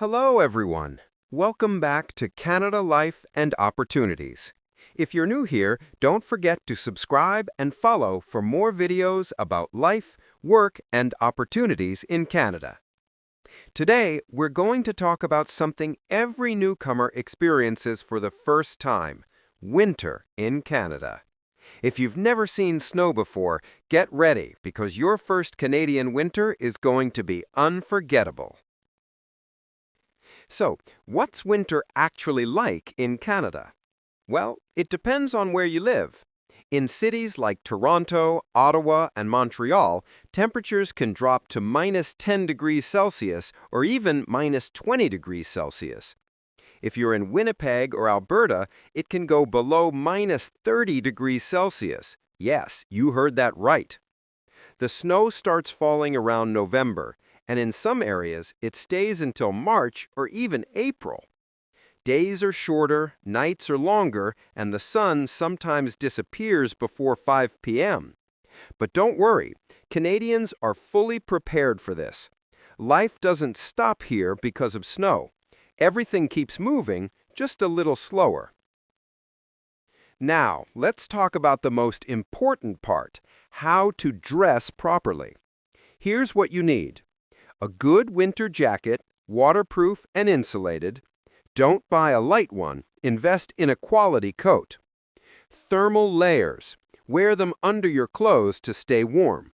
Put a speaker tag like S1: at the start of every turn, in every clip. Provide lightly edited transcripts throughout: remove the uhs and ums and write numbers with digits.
S1: Hello, everyone. Welcome back to Canada Life and Opportunities. If you're new here, don't forget to subscribe and follow for more videos about life, work, and opportunities in Canada. Today, we're going to talk about something every newcomer experiences for the first time: winter in Canada. If you've never seen snow before, get ready because your first Canadian winter is going to be unforgettable. So, what's winter actually like in Canada? Well, it depends on where you live. In cities like Toronto, Ottawa, and Montreal, temperatures can drop to -10 degrees Celsius or even -20 degrees Celsius. If you're in Winnipeg or Alberta, it can go below -30 degrees Celsius. Yes, you heard that right. The snow starts falling around November, and in some areas, it stays until March or even April. Days are shorter, nights are longer, and the sun sometimes disappears before 5 p.m. But don't worry, Canadians are fully prepared for this. Life doesn't stop here because of snow. Everything keeps moving, just a little slower. Now, let's talk about the most important part: how to dress properly. Here's what you need: a good winter jacket, waterproof and insulated. Don't buy a light one, invest in a quality coat. Thermal layers. Wear them under your clothes to stay warm.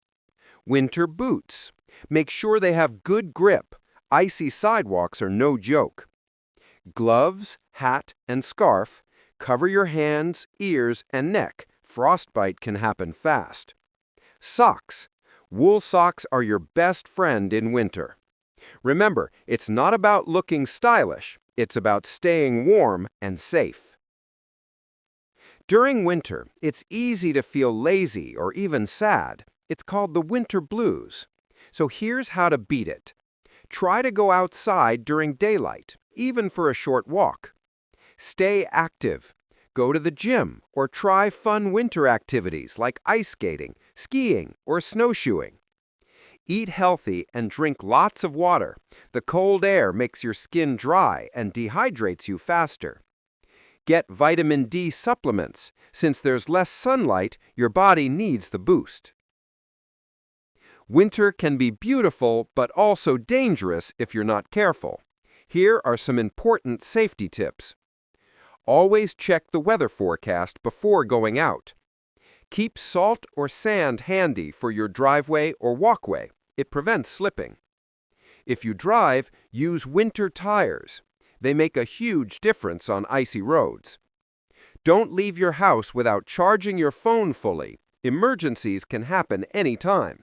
S1: Winter boots. Make sure they have good grip. Icy sidewalks are no joke. Gloves, hat, and scarf. Cover your hands, ears, and neck. Frostbite can happen fast. Socks. Wool socks are your best friend in winter. Remember, it's not about looking stylish. It's about staying warm and safe. During winter, it's easy to feel lazy or even sad. It's called the winter blues. So here's how to beat it. Try to go outside during daylight, even for a short walk. Stay active. Go to the gym or try fun winter activities like ice skating, skiing, or snowshoeing. Eat healthy and drink lots of water. The cold air makes your skin dry and dehydrates you faster. Get vitamin D supplements. Since there's less sunlight, your body needs the boost. Winter can be beautiful but also dangerous if you're not careful. Here are some important safety tips. Always check the weather forecast before going out. Keep salt or sand handy for your driveway or walkway. It prevents slipping. If you drive, use winter tires. They make a huge difference on icy roads. Don't leave your house without charging your phone fully. Emergencies can happen anytime.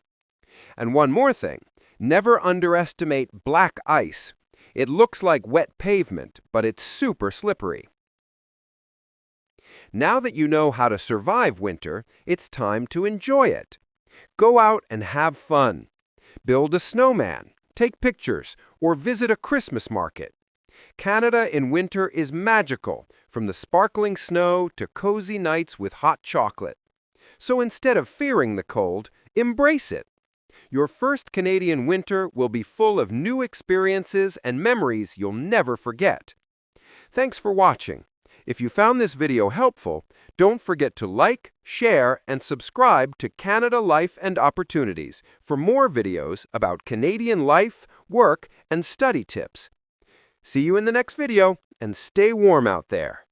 S1: And one more thing, never underestimate black ice. It looks like wet pavement, but it's super slippery. Now that you know how to survive winter, it's time to enjoy it. Go out and have fun. Build a snowman, take pictures, or visit a Christmas market. Canada in winter is magical, from the sparkling snow to cozy nights with hot chocolate. So instead of fearing the cold, embrace it. Your first Canadian winter will be full of new experiences and memories you'll never forget. Thanks for watching. If you found this video helpful, don't forget to like, share, and subscribe to Canada Life and Opportunities for more videos about Canadian life, work, and study tips. See you in the next video, and stay warm out there.